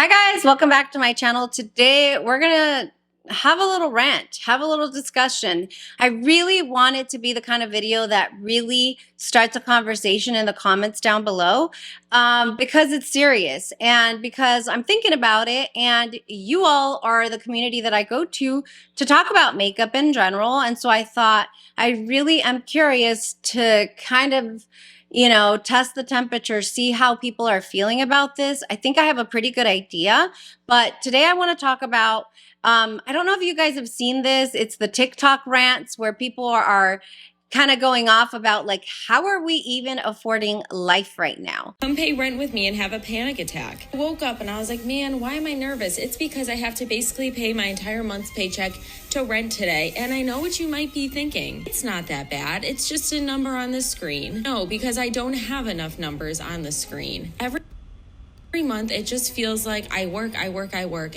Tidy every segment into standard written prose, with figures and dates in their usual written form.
Hi guys, welcome back to my channel. Today we're gonna have a little rant, have a little discussion. I really want it to be the kind of video that really starts a conversation in the comments down below because it's serious and because I'm thinking about it, and you all are the community that I go to talk about makeup in general. And so I thought I really am curious to kind of test the temperature, see how people are feeling about this. I think I have a pretty good idea, but today I want to talk about, I don't know if you guys have seen this. It's the TikTok rants where people are kind of going off about like, how are we even affording life right now? Come pay rent with me and have a panic attack. I woke up and I was like, man, why am I nervous? It's because I have to basically pay my entire month's paycheck to rent today. And I know what you might be thinking. It's not that bad. It's just a number on the screen. No, because I don't have enough numbers on the screen. Every month, it just feels like I work,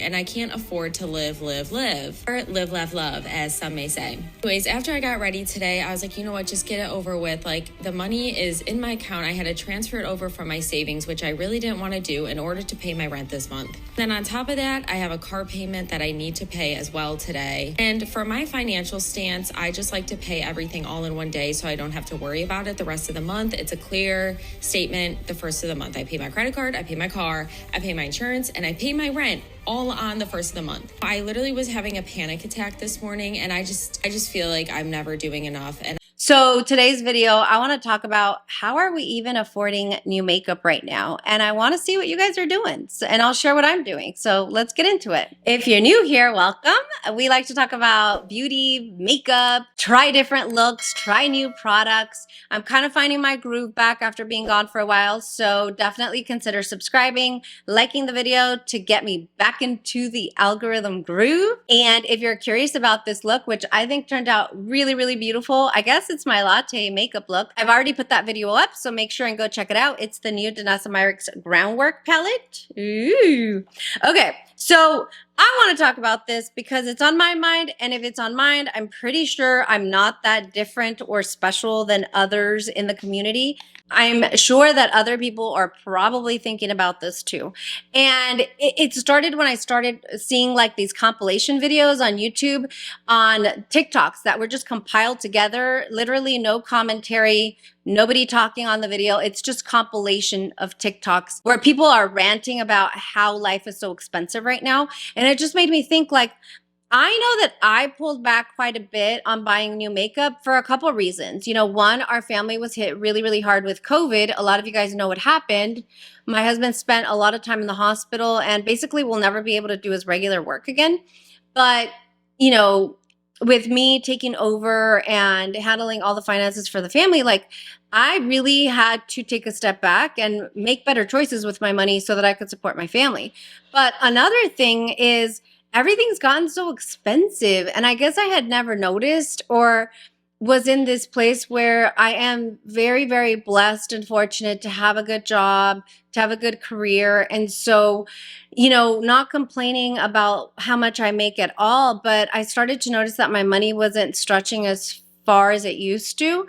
and I can't afford to live. Or live, laugh, love, as some may say. Anyways, after I got ready today, I was like, you know what, just get it over with. Like, the money is in my account. I had to transfer it over from my savings, which I really didn't want to do in order to pay my rent this month. Then on top of that, I have a car payment that I need to pay as well today. And for my financial stance, I just like to pay everything all in one day so I don't have to worry about it the rest of the month. It's a clear statement the first of the month. I pay my credit card, I pay my car, I pay my insurance, and I pay my rent all on the first of the month. I literally was having a panic attack this morning, and I just feel like I'm never doing enough. And so today's video, I want to talk about how are we even affording new makeup right now? And I want to see what you guys are doing, and I'll share what I'm doing. So let's get into it. If you're new here, welcome. We like to talk about beauty, makeup, try different looks, try new products. I'm kind of finding my groove back after being gone for a while. So definitely consider subscribing, liking the video to get me back into the algorithm groove. And if you're curious about this look, which I think turned out really, really beautiful, I guess it's my latte makeup look. I've already put that video up, so make sure and go check it out. It's the new Danessa Myricks Groundwork palette. Ooh. Okay, so I want to talk about this because it's on my mind, and if it's on mine, I'm pretty sure I'm not that different or special than others in the community. I'm sure that other people are probably thinking about this too. And it started when I started seeing like these compilation videos on YouTube, on TikToks that were just compiled together, literally no commentary, nobody talking on the video. It's just compilation of TikToks where people are ranting about how life is so expensive right now. And it just made me think, like, I know that I pulled back quite a bit on buying new makeup for a couple of reasons. One, our family was hit really, really hard with COVID. A lot of you guys know what happened. My husband spent a lot of time in the hospital and basically will never be able to do his regular work again. But, with me taking over and handling all the finances for the family, like, I really had to take a step back and make better choices with my money so that I could support my family. But another thing is, everything's gotten so expensive, and I guess I had never noticed or was in this place where I am very, very blessed and fortunate to have a good job, to have a good career. And so, not complaining about how much I make at all, but I started to notice that my money wasn't stretching as far as it used to.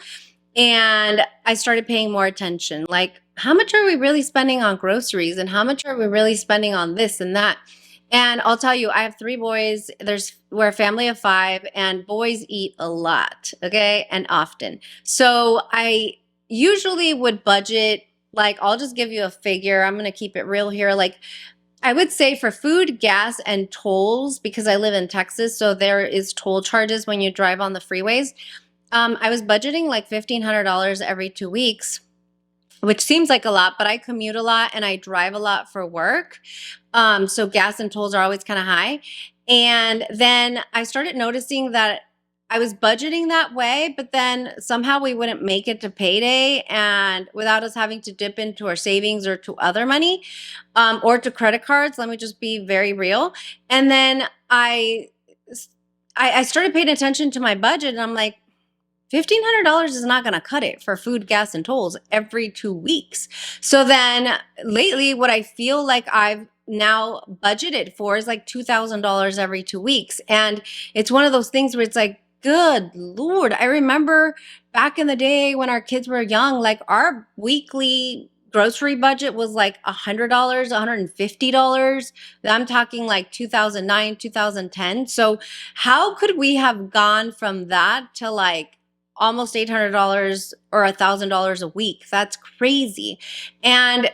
And I started paying more attention. Like, how much are we really spending on groceries? And how much are we really spending on this and that? And I'll tell you, I have 3 boys. We're a family of 5, and boys eat a lot, okay, and often. So I usually would budget, like, I'll just give you a figure. I'm going to keep it real here. Like, I would say for food, gas, and tolls, because I live in Texas, so there is toll charges when you drive on the freeways. I was budgeting like $1,500 every 2 weeks, which seems like a lot, but I commute a lot and I drive a lot for work. So gas and tolls are always kind of high. And then I started noticing that I was budgeting that way, but then somehow we wouldn't make it to payday, and without us having to dip into our savings or to other money, or to credit cards. Let me just be very real. And then I started paying attention to my budget, and I'm like, $1,500 is not going to cut it for food, gas, and tolls every 2 weeks. So then lately, what I feel like I've now budgeted for is like $2,000 every 2 weeks. And it's one of those things where it's like, good Lord. I remember back in the day when our kids were young, like, our weekly grocery budget was like $100, $150. I'm talking like 2009, 2010. So how could we have gone from that to like almost $800 or $1,000 a week? That's crazy. And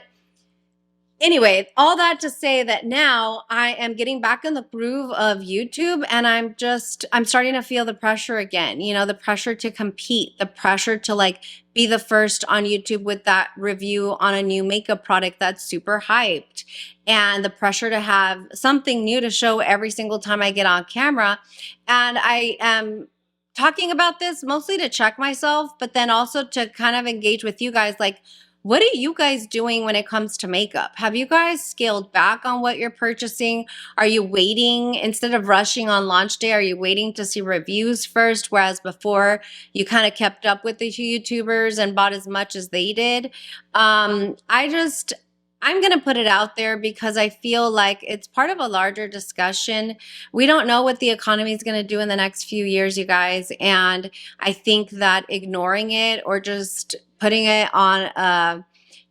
anyway, all that to say that now I am getting back in the groove of YouTube, and I'm starting to feel the pressure again, you know, the pressure to compete, the pressure to like be the first on YouTube with that review on a new makeup product that's super hyped, and the pressure to have something new to show every single time I get on camera. And I am talking about this mostly to check myself, but then also to kind of engage with you guys, like, what are you guys doing when it comes to makeup? Have you guys scaled back on what you're purchasing? Are you waiting instead of rushing on launch day? Are you waiting to see reviews first? Whereas before you kind of kept up with the YouTubers and bought as much as they did. I'm going to put it out there because I feel like it's part of a larger discussion. We don't know what the economy is going to do in the next few years, you guys. And I think that ignoring it or just putting it on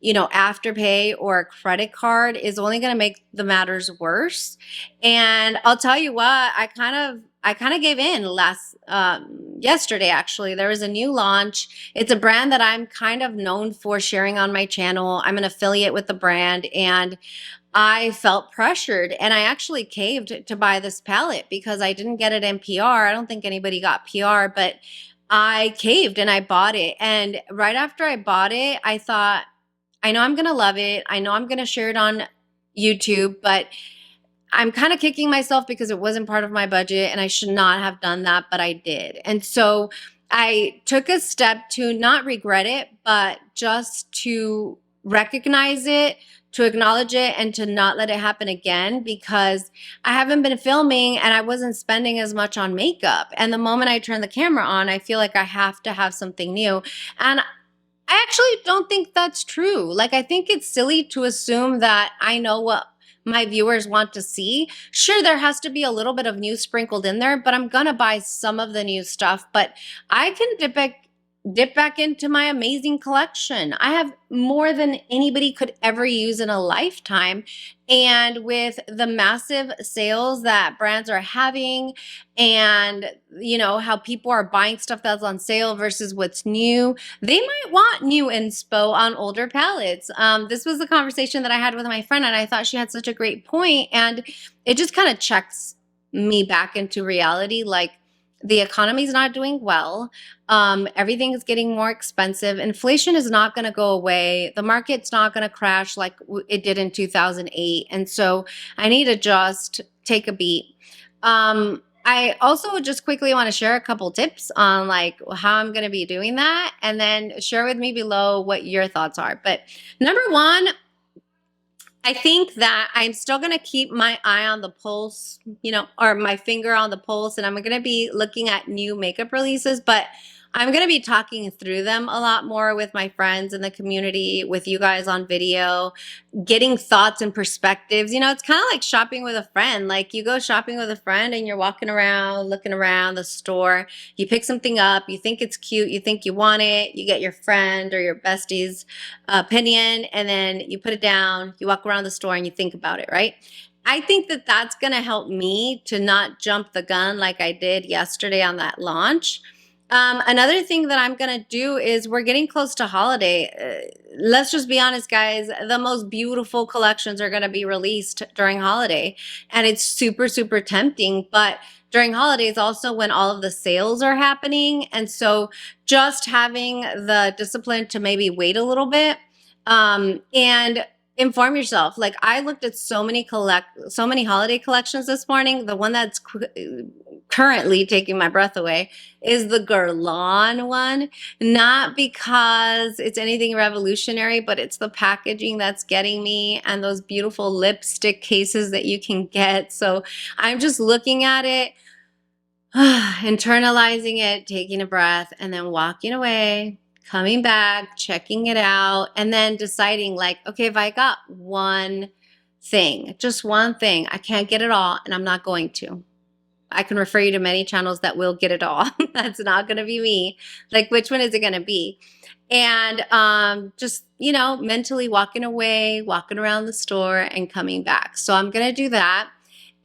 Afterpay or a credit card is only going to make the matters worse. And I'll tell you what, I kind of gave in yesterday. Actually, there was a new launch. It's a brand that I'm kind of known for sharing on my channel. I'm an affiliate with the brand, and I felt pressured, and I actually caved to buy this palette because I didn't get it in PR. I don't think anybody got PR, but I caved and I bought it. And right after I bought it, I thought, I know I'm going to love it. I know I'm going to share it on YouTube, but I'm kind of kicking myself because it wasn't part of my budget and I should not have done that, but I did. And so I took a step to not regret it, but just to recognize it, to acknowledge it, and to not let it happen again, because I haven't been filming and I wasn't spending as much on makeup. And the moment I turn the camera on, I feel like I have to have something new. And I actually don't think that's true. Like, I think it's silly to assume that I know what my viewers want to see. Sure, there has to be a little bit of new sprinkled in there, but I'm gonna buy some of the new stuff. But I can dip back into my amazing collection. I have more than anybody could ever use in a lifetime. And with the massive sales that brands are having, and you know how people are buying stuff that's on sale versus what's new, they might want new inspo on older palettes. This was the conversation that I had with my friend, and I thought she had such a great point, and it just kind of checks me back into reality. Like, the economy is not doing well. Everything is getting more expensive. Inflation is not going to go away. The market's not going to crash like it did in 2008. And so I need to just take a beat. I also just quickly want to share a couple tips on like how I'm going to be doing that, and then share with me below what your thoughts are. But number one, I think that I'm still going to keep my eye on the pulse, or my finger on the pulse, and I'm going to be looking at new makeup releases, but I'm going to be talking through them a lot more with my friends in the community, with you guys on video, getting thoughts and perspectives. It's kind of like shopping with a friend. Like, you go shopping with a friend and you're walking around, looking around the store. You pick something up, you think it's cute, you think you want it, you get your friend or your bestie's opinion, and then you put it down, you walk around the store and you think about it, right? I think that that's going to help me to not jump the gun like I did yesterday on that launch. Another thing that I'm going to do is, we're getting close to holiday. Let's just be honest, guys. The most beautiful collections are going to be released during holiday, and it's super, super tempting. But during holidays also when all of the sales are happening. And so just having the discipline to maybe wait a little bit, and inform yourself. Like, I looked at so many holiday collections this morning. The one that's currently taking my breath away is the Guerlain one. Not because it's anything revolutionary, but it's the packaging that's getting me, and those beautiful lipstick cases that you can get. So I'm just looking at it, internalizing it, taking a breath, and then walking away, coming back, checking it out, and then deciding, like, okay, if I got one thing, just one thing, I can't get it all, and I'm not going to. I can refer you to many channels that will get it all. That's not going to be me. Like, which one is it going to be? And just, you know, mentally walking away, walking around the store and coming back. So I'm going to do that.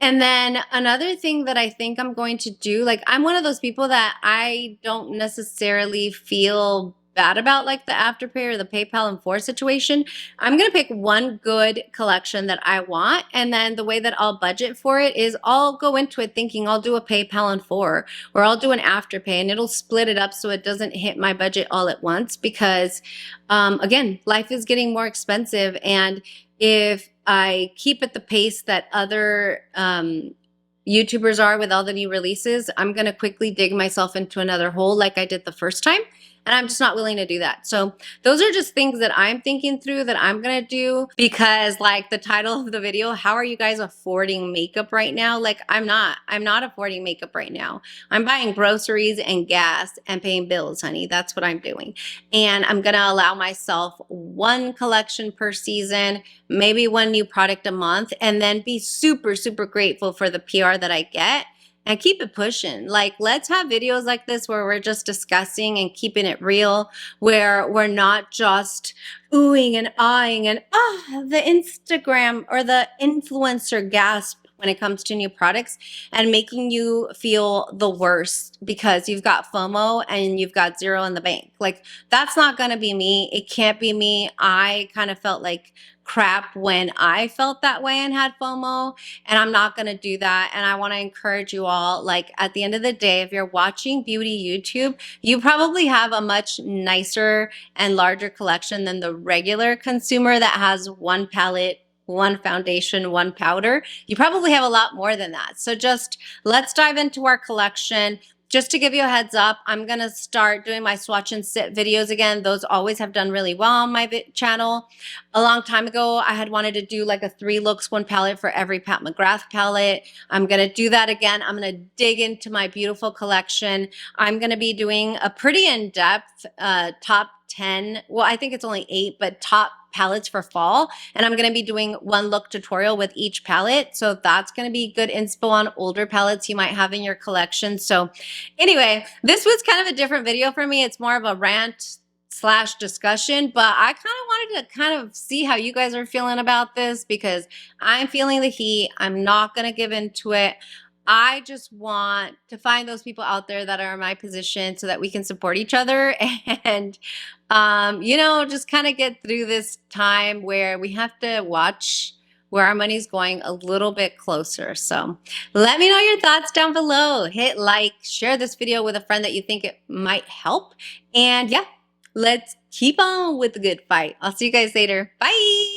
And then another thing that I think I'm going to do, like I'm one of those people that I don't necessarily feel bad about, like the Afterpay or the PayPal and 4 situation. I'm going to pick one good collection that I want. And then the way that I'll budget for it is I'll go into it thinking I'll do a PayPal and 4, or I'll do an Afterpay, and it'll split it up so it doesn't hit my budget all at once because, again, life is getting more expensive. And if I keep at the pace that other YouTubers are with all the new releases, I'm going to quickly dig myself into another hole like I did the first time. And I'm just not willing to do that. So those are just things that I'm thinking through that I'm going to do because, like the title of the video, how are you guys affording makeup right now? Like I'm not affording makeup right now. I'm buying groceries and gas and paying bills, honey. That's what I'm doing. And I'm going to allow myself one collection per season, maybe one new product a month, and then be super, super grateful for the PR that I get. And keep it pushing. Like, let's have videos like this where we're just discussing and keeping it real, where we're not just oohing and ahhing and, the Instagram or the influencer gasp when it comes to new products and making you feel the worst because you've got FOMO and you've got zero in the bank. Like, that's not going to be me. It can't be me. I kind of felt like crap when I felt that way and had FOMO, and I'm not going to do that. And I want to encourage you all, like at the end of the day, if you're watching beauty YouTube, you probably have a much nicer and larger collection than the regular consumer that has one palette, one foundation, one powder. You probably have a lot more than that. So just let's dive into our collection. Just to give you a heads up, I'm going to start doing my swatch and sit videos again. Those always have done really well on my channel. A long time ago, I had wanted to do like a 3 looks, 1 palette for every Pat McGrath palette. I'm going to do that again. I'm going to dig into my beautiful collection. I'm going to be doing a pretty in-depth top 10. Well, I think it's only 8, but top palettes for fall. And I'm going to be doing 1 look tutorial with each palette. So that's going to be good inspo on older palettes you might have in your collection. So anyway, this was kind of a different video for me. It's more of a rant / discussion, but I kind of wanted to kind of see how you guys are feeling about this because I'm feeling the heat. I'm not going to give into it. I just want to find those people out there that are in my position so that we can support each other and, you know, just kind of get through this time where we have to watch where our money's going a little bit closer. So let me know your thoughts down below. Hit like, share this video with a friend that you think it might help. And yeah, let's keep on with the good fight. I'll see you guys later. Bye.